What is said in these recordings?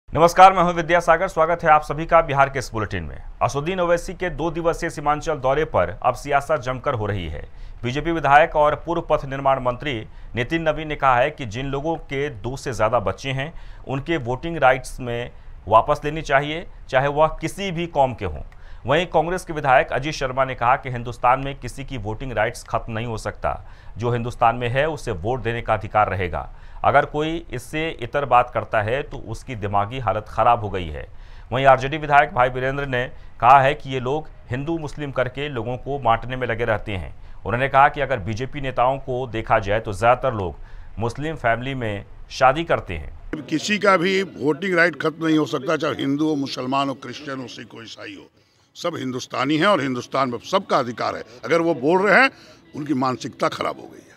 नमस्कार, मैं हूं विद्यासागर। स्वागत है आप सभी का बिहार के इस बुलेटिन में। असदुद्दीन ओवैसी के 2 दिवसीय सीमांचल दौरे पर अब सियासत जमकर हो रही है। बीजेपी विधायक और पूर्व पथ निर्माण मंत्री नितिन नवीन ने कहा है कि जिन लोगों के 2 से ज़्यादा बच्चे हैं उनके वोटिंग राइट्स में वापस लेनी चाहिए, चाहे वह किसी भी कौम के हों। वहीं कांग्रेस के विधायक अजीत शर्मा ने कहा कि हिंदुस्तान में किसी की वोटिंग राइट्स खत्म नहीं हो सकता। जो हिंदुस्तान में है उसे वोट देने का अधिकार रहेगा। अगर कोई इससे इतर बात करता है तो उसकी दिमागी हालत खराब हो गई है। वहीं आरजेडी विधायक भाई वीरेंद्र ने कहा है कि ये लोग हिंदू मुस्लिम करके लोगों को बांटने में लगे रहते हैं। उन्होंने कहा कि अगर बीजेपी नेताओं को देखा जाए तो ज़्यादातर लोग मुस्लिम फैमिली में शादी करते हैं। किसी का भी वोटिंग राइट खत्म नहीं हो सकता, चाहे हिंदू हो, मुसलमान हो, क्रिश्चियन हो, सिख हो, ईसाई हो। सब हिंदुस्तानी हैं और हिंदुस्तान में सबका अधिकार है। अगर वो बोल रहे हैं उनकी मानसिकता खराब हो गई है।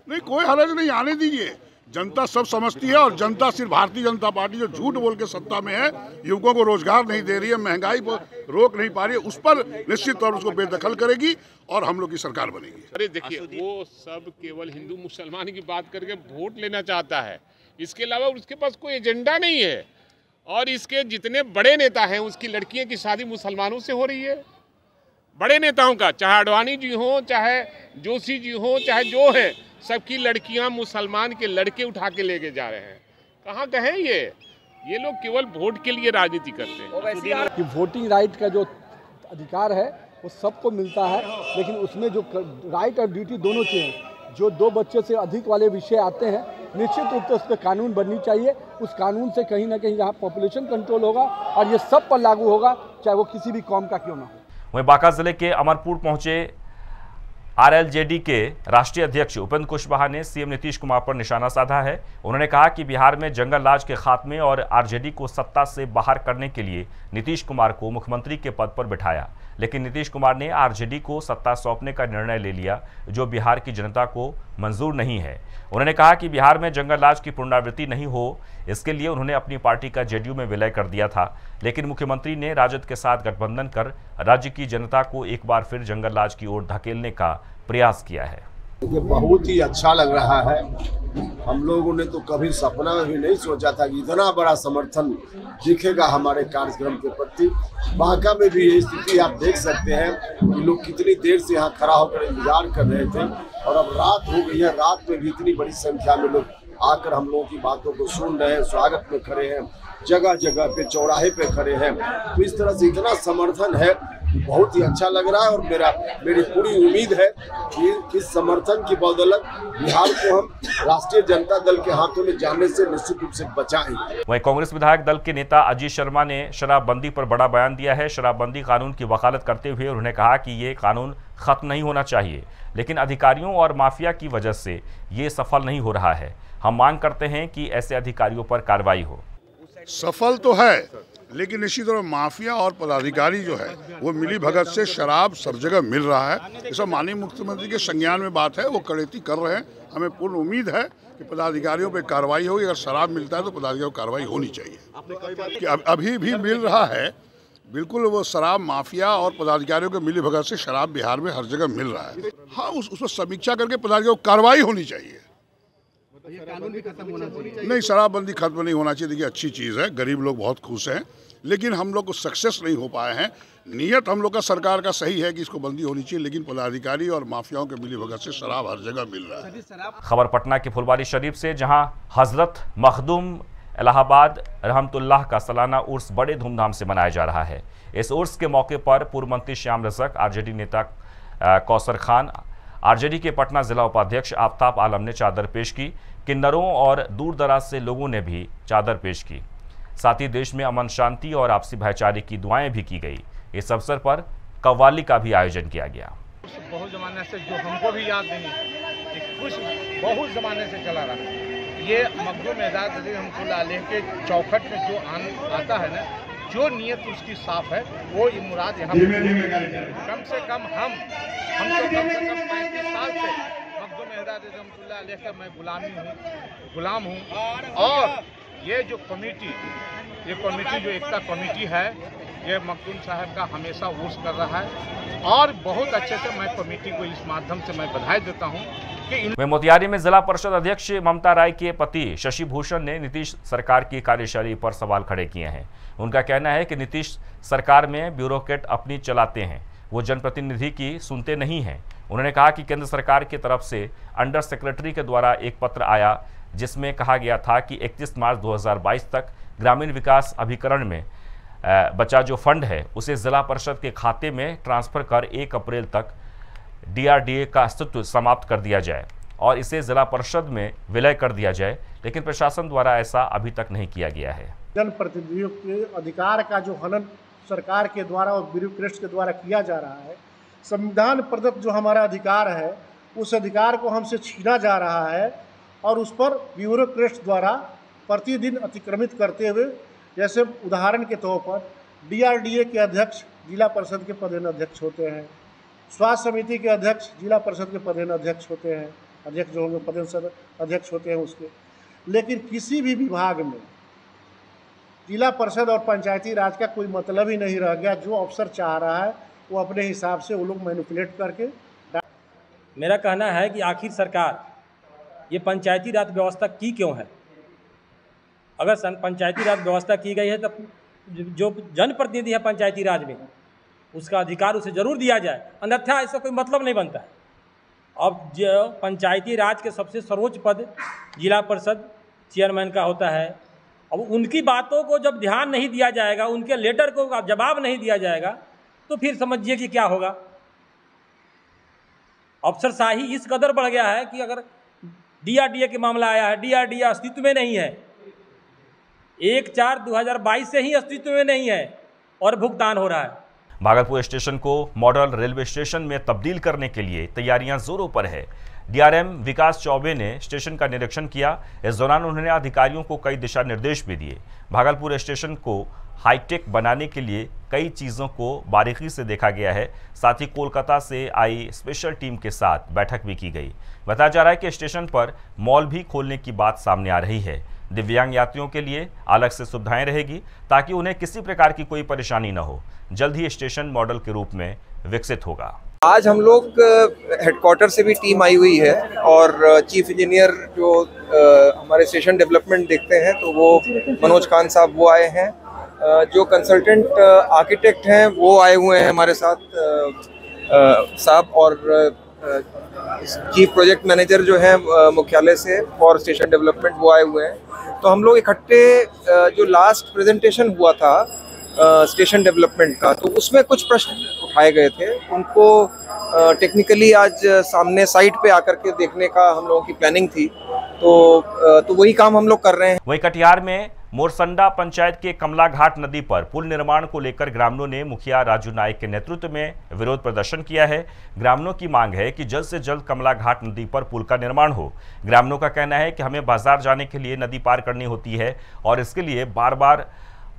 नहीं, कोई हरज नहीं, आने दीजिए। जनता सब समझती है और जनता सिर्फ भारतीय जनता पार्टी जो झूठ बोल के सत्ता में है, युवकों को रोजगार नहीं दे रही है, महंगाई पर रोक नहीं पा रही है, उस पर निश्चित तौर पर उसको बेदखल करेगी और हम लोग की सरकार बनेगी। अरे देखिए, वो सब केवल हिंदू मुसलमान की बात करके वोट लेना चाहता है। इसके अलावा उसके पास कोई एजेंडा नहीं है। और इसके जितने बड़े नेता हैं उसकी लड़कियों की शादी मुसलमानों से हो रही है। बड़े नेताओं का, चाहे अडवाणी जी हो, चाहे जोशी जी हो, चाहे जो है, सबकी लड़कियां मुसलमान के लड़के उठा के लेके जा रहे हैं। कहाँ कहे ये लोग केवल वोट के लिए राजनीति करते हैं। कि वोटिंग राइट का जो अधिकार है वो सबको मिलता है, लेकिन उसमें जो राइट और ड्यूटी दोनों चाहिए। जो 2 बच्चे से अधिक वाले विषय आते हैं, निश्चित रूप से उस पर कानून बननी चाहिए। उस कानून से कहीं ना कहीं यहाँ पॉपुलेशन कंट्रोल होगा और ये सब पर लागू होगा, चाहे वो किसी भी कौम का क्यों ना हो। वहीं बांका जिले के अमरपुर पहुंचे आरएलजेडी के राष्ट्रीय अध्यक्ष उपेंद्र कुशवाहा ने सीएम नीतीश कुमार पर निशाना साधा है। उन्होंने कहा कि बिहार में जंगल राज के खात्मे और आरजेडी को सत्ता से बाहर करने के लिए नीतीश कुमार को मुख्यमंत्री के पद पर बिठाया, लेकिन नीतीश कुमार ने आरजेडी को सत्ता सौंपने का निर्णय ले लिया जो बिहार की जनता को मंजूर नहीं है। उन्होंने कहा कि बिहार में जंगल राज की पुनरावृत्ति नहीं हो, इसके लिए उन्होंने अपनी पार्टी का जेडीयू में विलय कर दिया था, लेकिन मुख्यमंत्री ने राजद के साथ गठबंधन कर राज्य की जनता को एक बार फिर जंगल राज की ओर धकेलने का प्रयास किया है। ये बहुत ही अच्छा लग रहा है। हम लोगों ने तो कभी सपना में भी नहीं सोचा था कि इतना बड़ा समर्थन दिखेगा हमारे कार्यक्रम के प्रति। बांका में भी ये स्थिति आप देख सकते हैं कि लोग कितनी देर से यहाँ खड़ा होकर इंतजार कर रहे थे और अब रात हो गई है। रात में भी इतनी बड़ी संख्या में लोग आकर हम लोगों की बातों को सुन रहे हैं, स्वागत में खड़े हैं, जगह जगह पे चौराहे पे खड़े हैं। तो इस तरह से इतना समर्थन है, बहुत ही अच्छा लग रहा है और मेरी पूरी उम्मीद है कि इस समर्थन की बदौलत बिहार को हम राष्ट्रीय जनता दल के हाथों में जाने से निश्चित रूप से बचाएंगे। वहीं कांग्रेस विधायक दल के नेता अजीत शर्मा ने शराबबंदी पर बड़ा बयान दिया है। शराबबंदी कानून की वकालत करते हुए उन्होंने कहा कि ये कानून खत्म नहीं होना चाहिए, लेकिन अधिकारियों और माफिया की वजह से ये सफल नहीं हो रहा है। हम मांग करते हैं कि ऐसे अधिकारियों पर कार्रवाई हो। सफल तो है, लेकिन निश्चित तौर पर माफिया और पदाधिकारी जो है वो मिली भगत से शराब सब जगह मिल रहा है। ये सब माननीय मुख्यमंत्री के संज्ञान में बात है, वो कड़ेती कर रहे हैं। हमें पूर्ण उम्मीद है कि पदाधिकारियों पे कार्रवाई होगी। अगर शराब मिलता है तो पदाधिकारियों को कार्रवाई होनी चाहिए। कि अभी भी मिल रहा है, बिल्कुल वो शराब माफिया और पदाधिकारियों के मिली भगत से शराब बिहार में हर जगह मिल रहा है। हाँ, उस पर समीक्षा करके पदाधिकारियों को कार्रवाई होनी चाहिए। कानून भी खत्म होना चाहिए। नहीं, शराबबंदी खत्म नहीं होना चाहिए। देखिए, अच्छी चीज़ है, गरीब लोग बहुत खुश हैं, लेकिन हम लोग को सक्सेस नहीं हो पाए हैं। नियत हम लोग का सरकार का सही है कि इसको बंदी होनी चाहिए, लेकिन पदाधिकारी और माफियाओं के मिली भगत से शराब हर जगह मिल रहा है। खबर पटना के फुलवारी शरीफ से, जहां हजरत मखदूम इलाहाबाद रहमतुल्लाह का सालाना उर्स बड़े धूमधाम से मनाया जा रहा है। इस उर्स के मौके पर पूर्व मंत्री श्याम रजक, आरजेडी नेता कौसर खान, आरजेडी के पटना जिला उपाध्यक्ष आफ्ताब आलम ने चादर पेश की। किन्नरों और दूर दराज से लोगों ने भी चादर पेश की। साथ ही देश में अमन शांति और आपसी भाईचारे की दुआएं भी की गई। इस अवसर पर कव्वाली का भी आयोजन किया गया। बहुत जमाने से जो हमको भी याद नहीं, कुछ बहुत जमाने से चला रहा ये मखदूम एजाज अली रहमतुल्लाह अलैह के चौखट में जो आता है ना, जो नीयत उसकी साफ है, वो ये मुराद यहाँ कम से कम हम तो कम से कम 35 साल से मखदूम रहमतुल्लाह अलैह का मैं गुलाम हूँ। और ये जो कमेटी जो एकता कमेटी है, ये मखदूम साहब का हमेशा उर्स कर रहा है और बहुत अच्छे से मैं कमेटी को इस माध्यम से मैं बधाई देता हूँ कि मोतिहारी में जिला परिषद अध्यक्ष ममता राय के पति शशि भूषण ने नीतीश सरकार की कार्यशैली पर सवाल खड़े किए हैं। उनका कहना है कि नीतीश सरकार में ब्यूरोक्रेट अपनी चलाते हैं, वो जनप्रतिनिधि की सुनते नहीं हैं। उन्होंने कहा कि केंद्र सरकार की तरफ से अंडर सेक्रेटरी के द्वारा एक पत्र आया जिसमें कहा गया था कि 31 मार्च 2022 तक ग्रामीण विकास अभिकरण में बचा जो फंड है उसे जिला परिषद के खाते में ट्रांसफर कर 1 अप्रैल तक DRDA का अस्तित्व समाप्त कर दिया जाए और इसे जिला परिषद में विलय कर दिया जाए, लेकिन प्रशासन द्वारा ऐसा अभी तक नहीं किया गया है। जनप्रतिनिधियों के अधिकार का जो हनन सरकार के द्वारा और ब्यूरोक्रेट्स के द्वारा किया जा रहा है, संविधान प्रदत्त जो हमारा अधिकार है उस अधिकार को हमसे छीना जा रहा है और उस पर ब्यूरोक्रेट्स द्वारा प्रतिदिन अतिक्रमित करते हुए, जैसे उदाहरण के तौर पर DRDA के अध्यक्ष जिला परिषद के पदेन अध्यक्ष होते हैं, स्वास्थ्य समिति के अध्यक्ष जिला परिषद के पदेन अध्यक्ष होते हैं, अध्यक्ष जो होंगे पदेन अध्यक्ष होते हैं उसके। लेकिन किसी भी विभाग में जिला परिषद और पंचायती राज का कोई मतलब ही नहीं रह गया। जो अफसर चाह रहा है वो अपने हिसाब से वो लोग मैनिपुलेट करके। मेरा कहना है कि आखिर सरकार ये पंचायती राज व्यवस्था की क्यों है? अगर पंचायती राज व्यवस्था की गई है तो जो जनप्रतिनिधि है पंचायती राज में उसका अधिकार उसे जरूर दिया जाए, अन्यथा इसका कोई मतलब नहीं बनता है। अब जो पंचायती राज के सबसे सर्वोच्च पद जिला परिषद चेयरमैन का होता है, अब उनकी बातों को जब ध्यान नहीं दिया जाएगा, उनके लेटर को जवाब नहीं दिया जाएगा, तो फिर समझिए कि क्या होगा। अफसरशाही इस कदर बढ़ गया है कि अगर DRDA के मामला आया है, DRDA अस्तित्व में नहीं है, 1/4/2022 से ही अस्तित्व में नहीं है और भुगतान हो रहा है। भागलपुर स्टेशन को मॉडल रेलवे स्टेशन में तब्दील करने के लिए तैयारियां जोरों पर है। DRM विकास चौबे ने स्टेशन का निरीक्षण किया। इस दौरान उन्होंने अधिकारियों को कई दिशा निर्देश भी दिए। भागलपुर स्टेशन को हाईटेक बनाने के लिए कई चीज़ों को बारीकी से देखा गया है। साथ ही कोलकाता से आई स्पेशल टीम के साथ बैठक भी की गई। बताया जा रहा है कि स्टेशन पर मॉल भी खोलने की बात सामने आ रही है। दिव्यांग यात्रियों के लिए अलग से सुविधाएं रहेगी ताकि उन्हें किसी प्रकार की कोई परेशानी न हो। जल्द ही स्टेशन मॉडल के रूप में विकसित होगा। आज हम लोग हेडक्वार्टर से भी टीम आई हुई है और चीफ इंजीनियर जो हमारे स्टेशन डेवलपमेंट देखते हैं तो वो मनोज खान साहब वो आए हैं। जो कंसल्टेंट आर्किटेक्ट हैं वो आए हुए हैं हमारे साथ साहब, और चीफ प्रोजेक्ट मैनेजर जो है मुख्यालय से फॉर स्टेशन डेवलपमेंट वो आए हुए हैं। तो हम लोग इकट्ठे जो लास्ट प्रेजेंटेशन हुआ था स्टेशन डेवलपमेंट का, तो उसमें कुछ प्रश्न उठाए गए थे, उनको टेक्निकली आज सामने साइट पे आकर के देखने का हम लोगों की प्लानिंग थी। तो वही काम हम लोग कर रहे हैं। वहीं कटिहार में मोरसंडा पंचायत के कमला घाट नदी पर पुल निर्माण को लेकर ग्रामीणों ने मुखिया राजू नाइक के नेतृत्व में विरोध प्रदर्शन किया है। ग्रामीणों की मांग है कि जल्द से जल्द कमला घाट नदी पर पुल का निर्माण हो। ग्रामीणों का कहना है कि हमें बाजार जाने के लिए नदी पार करनी होती है और इसके लिए बार बार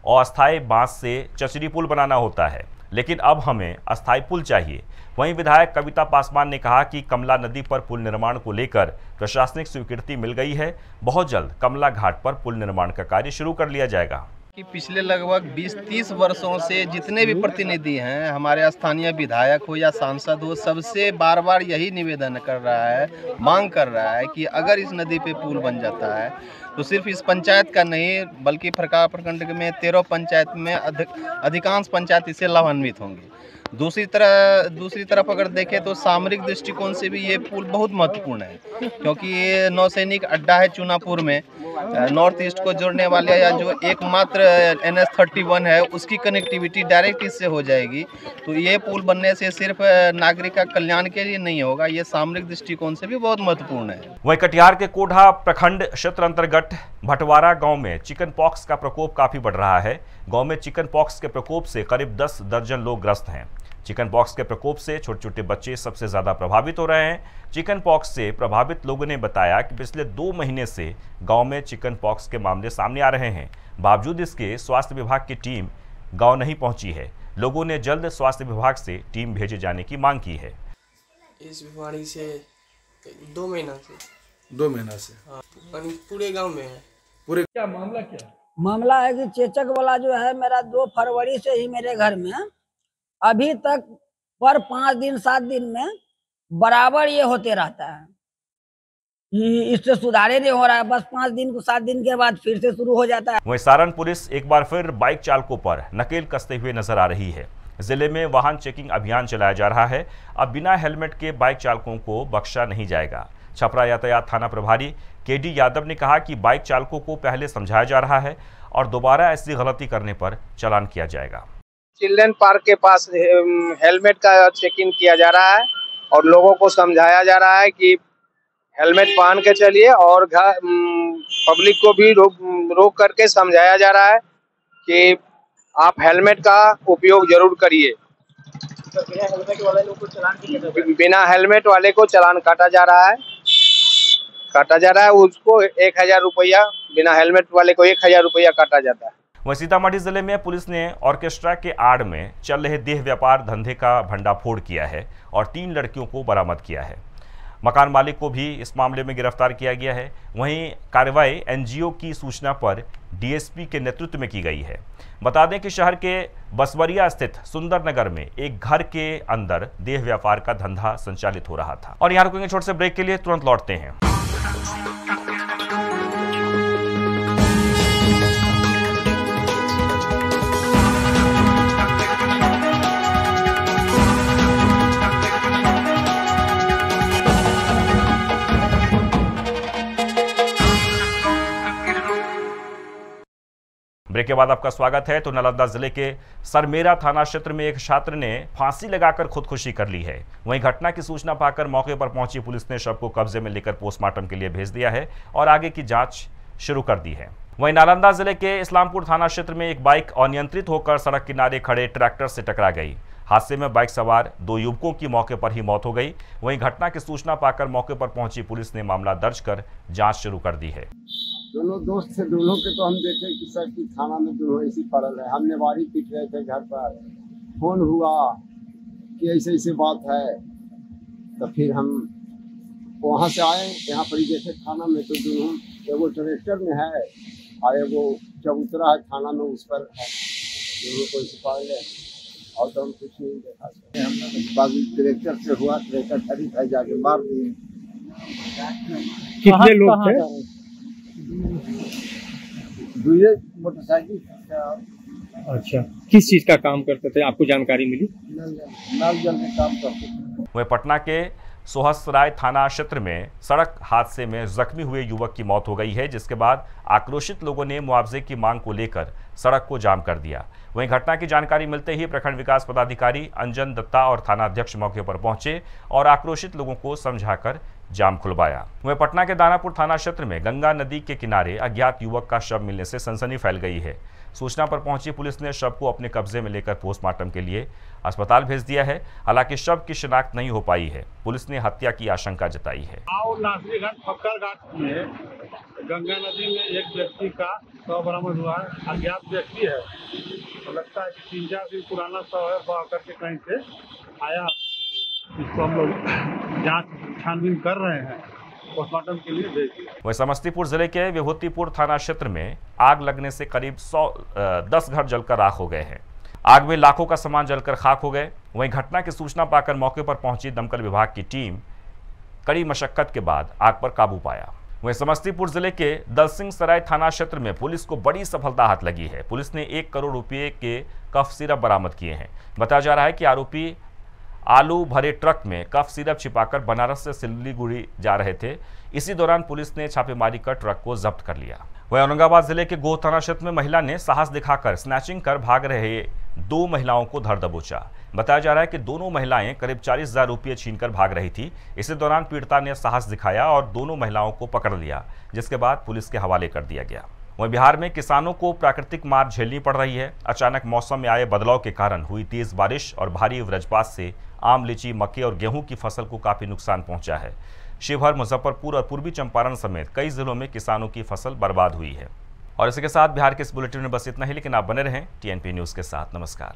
अस्थायी बांस से चचरी पुल बनाना होता है, लेकिन अब हमें अस्थायी पुल चाहिए। वहीं विधायक कविता पासवान ने कहा कि कमला नदी पर पुल निर्माण को लेकर प्रशासनिक स्वीकृति मिल गई है। बहुत जल्द कमला घाट पर पुल निर्माण का कार्य शुरू कर लिया जाएगा। कि पिछले लगभग 20-30 वर्षों से जितने भी प्रतिनिधि हैं, हमारे स्थानीय विधायक हो या सांसद हो, सबसे बार बार यही निवेदन कर रहा है, मांग कर रहा है कि अगर इस नदी पे पुल बन जाता है तो सिर्फ इस पंचायत का नहीं बल्कि फरक्का प्रखंड में 13 पंचायत में अधिकांश पंचायत इससे लाभान्वित होंगी। दूसरी तरफ अगर देखें तो सामरिक दृष्टिकोण से भी ये पुल बहुत महत्वपूर्ण है, क्योंकि ये नौसैनिक अड्डा है चूनापुर में, नॉर्थ ईस्ट को जोड़ने वाले या जो एकमात्र NH-31 है उसकी कनेक्टिविटी डायरेक्ट इससे हो जाएगी। तो ये पुल बनने से सिर्फ नागरिक का कल्याण के लिए नहीं होगा, ये सामरिक दृष्टिकोण से भी बहुत महत्वपूर्ण है। वहीं कटिहार के कोढ़ा प्रखंड क्षेत्र अंतर्गत भटवारा गांव में चिकन पॉक्स का प्रकोप काफी बढ़ रहा है। गांव में चिकन पॉक्स के प्रकोप से करीब 10 दर्जन लोग ग्रस्त हैं। चिकन पॉक्स के प्रकोप से छोटे छोटे बच्चे सबसे ज्यादा प्रभावित हो रहे हैं। चिकन पॉक्स से प्रभावित लोगों ने बताया कि पिछले 2 महीने से गांव में चिकन पॉक्स के मामले सामने आ रहे हैं। बावजूद इसके स्वास्थ्य विभाग की टीम गांव नहीं पहुंची है। लोगों ने जल्द स्वास्थ्य विभाग से टीम भेजे जाने की मांग की है। इस बीमारी से 2 महीना से। 2 महीना से? हाँ, पूरे गांव में है। पूरे क्या मामला क्या है? मामला है कि चेचक वाला जो है मेरा 2 फरवरी से ही मेरे घर में अभी तक पर 5 दिन 7 दिन में बराबर ये होते रहता है। इससे सुधारे नहीं हो रहा है, बस 5 दिन को 7 दिन के बाद फिर से शुरू हो जाता है। वहीं सारण पुलिस एक बार फिर बाइक चालकों पर नकेल कसते हुए नजर आ रही है। जिले में वाहन चेकिंग अभियान चलाया जा रहा है। अब बिना हेलमेट के बाइक चालकों को बख्शा नहीं जाएगा। छपरा यातायात थाना प्रभारी केडी यादव ने कहा कि बाइक चालकों को पहले समझाया जा रहा है और दोबारा ऐसी गलती करने पर चालान किया जाएगा। चिल्ड्रन पार्क के पास हेलमेट का चेकिंग किया जा रहा है और लोगों को समझाया जा रहा है कि हेलमेट पहन के चलिए और पब्लिक को भी रोक करके समझाया जा रहा है कि आप हेलमेट का उपयोग जरूर करिए। बिना हेलमेट वाले को चालान काटा जा रहा है। उसको 1000 रुपया, बिना हेलमेट वाले को 1000 रुपया काटा जाता है। वहीं सीतामढ़ी जिले में पुलिस ने ऑर्केस्ट्रा के आड़ में चल रहे देह व्यापार धंधे का भंडाफोड़ किया है और 3 लड़कियों को बरामद किया है। मकान मालिक को भी इस मामले में गिरफ्तार किया गया है। वहीं कार्रवाई एनजीओ की सूचना पर डीएसपी के नेतृत्व में की गई है। बता दें कि शहर के बसवरिया स्थित सुंदर नगर में एक घर के अंदर देह व्यापार का धंधा संचालित हो रहा था। और यहाँ रुकेंगे छोटे से ब्रेक के लिए, तुरंत लौटते हैं। ब्रेक के बाद आपका स्वागत है। तो नालंदा जिले के सरमेरा थाना क्षेत्र में एक छात्र ने फांसी लगाकर खुदकुशी कर ली है। वहीं घटना की सूचना पाकर मौके पर पहुंची पुलिस ने शव को कब्जे में लेकर पोस्टमार्टम के लिए भेज दिया है और आगे की जांच शुरू कर दी है। वहीं नालंदा जिले के इस्लामपुर थाना क्षेत्र में एक बाइक अनियंत्रित होकर सड़क किनारे खड़े ट्रैक्टर से टकरा गई। हादसे में बाइक सवार 2 युवकों की मौके पर ही मौत हो गई। वहीं घटना की सूचना पाकर मौके पर पहुंची पुलिस ने मामला दर्ज कर जांच शुरू कर दी है। दोनों दोस्त थे, दोनों के तो हम देखे कि सर की थाना में दोनों ऐसी पड़ल है। हमने वारी पीट रहे थे घर पर, फोन हुआ कि ऐसे ऐसे बात है, तो फिर हम वहाँ से आए, यहाँ पर ही देखे थाना में तो दोनों, एगो ट्रैक्टर में है और एगो जब उतरा है थाना में उस पर है, दोनों को ऐसे पकड़ ले और तो हम कुछ नहीं देखा। हमने बाकी ट्रैक्टर से हुआ, ट्रैक्टर खरीद है जाके मार दिए। कितने लोग थे? 2 मोटरसाइकिल। अच्छा, किस चीज का काम करते थे, आपको जानकारी मिली? नल जल में काम करते थे। वह पटना के सोहसराय थाना क्षेत्र में सड़क हादसे में जख्मी हुए युवक की मौत हो गई है, जिसके बाद आक्रोशित लोगों ने मुआवजे की मांग को लेकर सड़क को जाम कर दिया। वहीं घटना की जानकारी मिलते ही प्रखंड विकास पदाधिकारी अंजन दत्ता और थाना अध्यक्ष मौके पर पहुंचे और आक्रोशित लोगों को समझाकर जाम खुलवाया। वहीं पटना के दानापुर थाना क्षेत्र में गंगा नदी के किनारे अज्ञात युवक का शव मिलने से सनसनी फैल गई है। सूचना पर पहुंची पुलिस ने शव को अपने कब्जे में लेकर पोस्टमार्टम के लिए अस्पताल भेज दिया है। हालांकि शव की शिनाख्त नहीं हो पाई है। पुलिस ने हत्या की आशंका जताई है। नासरी घाट फक्कर घाट में गंगा नदी में एक व्यक्ति का शव बरामद हुआ है। अज्ञात व्यक्ति है, तो लगता है कि 3-4 दिन पुराना शव है, बह करके कहीं से आया। इसको हम लोग जांच छानबीन कर रहे हैं, पोस्टमार्टम के लिए भेज दिया। वह समस्तीपुर जिले के विभूतिपुर थाना क्षेत्र में आग लगने से करीब 10 घर जलकर राख हो गए हैं। आग में लाखों का सामान जलकर खाक हो गए। वहीं घटना की सूचना पाकर मौके पर पहुंची दमकल विभाग की टीम कड़ी मशक्कत के बाद आग पर काबू पाया। वहीं समस्तीपुर जिले के दलसिंह सराय थाना क्षेत्र में पुलिस को बड़ी सफलता हाथ लगी है। पुलिस ने 1 करोड़ रुपये के कफ सिरप बरामद किए हैं। बताया जा रहा है कि आरोपी आलू भरे ट्रक में कफ सिरप छिपाकर बनारस से सिलीगुड़ी जा रहे थे। इसी दौरान पुलिस ने छापेमारी कर ट्रक को जब्त कर लिया। वहीं औरंगाबाद जिले के गोह थाना क्षेत्र में महिला ने साहस दिखाकर स्नैचिंग कर भाग रहे 2 महिलाओं को धर दबोचा। बताया जा रहा है कि दोनों महिलाएं करीब 40,000 रुपये छीनकर भाग रही थी। इसी दौरान पीड़िता ने साहस दिखाया और दोनों महिलाओं को पकड़ लिया, जिसके बाद पुलिस के हवाले कर दिया गया। वहीं बिहार में किसानों को प्राकृतिक मार झेलनी पड़ रही है। अचानक मौसम में आए बदलाव के कारण हुई तेज बारिश और भारी वज्रपात से आम, लीची, मक्के और गेहूं की फसल को काफी नुकसान पहुंचा है। शिवहर, मुजफ्फरपुर और पूर्वी चंपारण समेत कई जिलों में किसानों की फसल बर्बाद हुई है। और इसी के साथ बिहार के इस बुलेटिन में बस इतना ही, लेकिन आप बने रहें टीएनपी न्यूज़ के साथ। नमस्कार।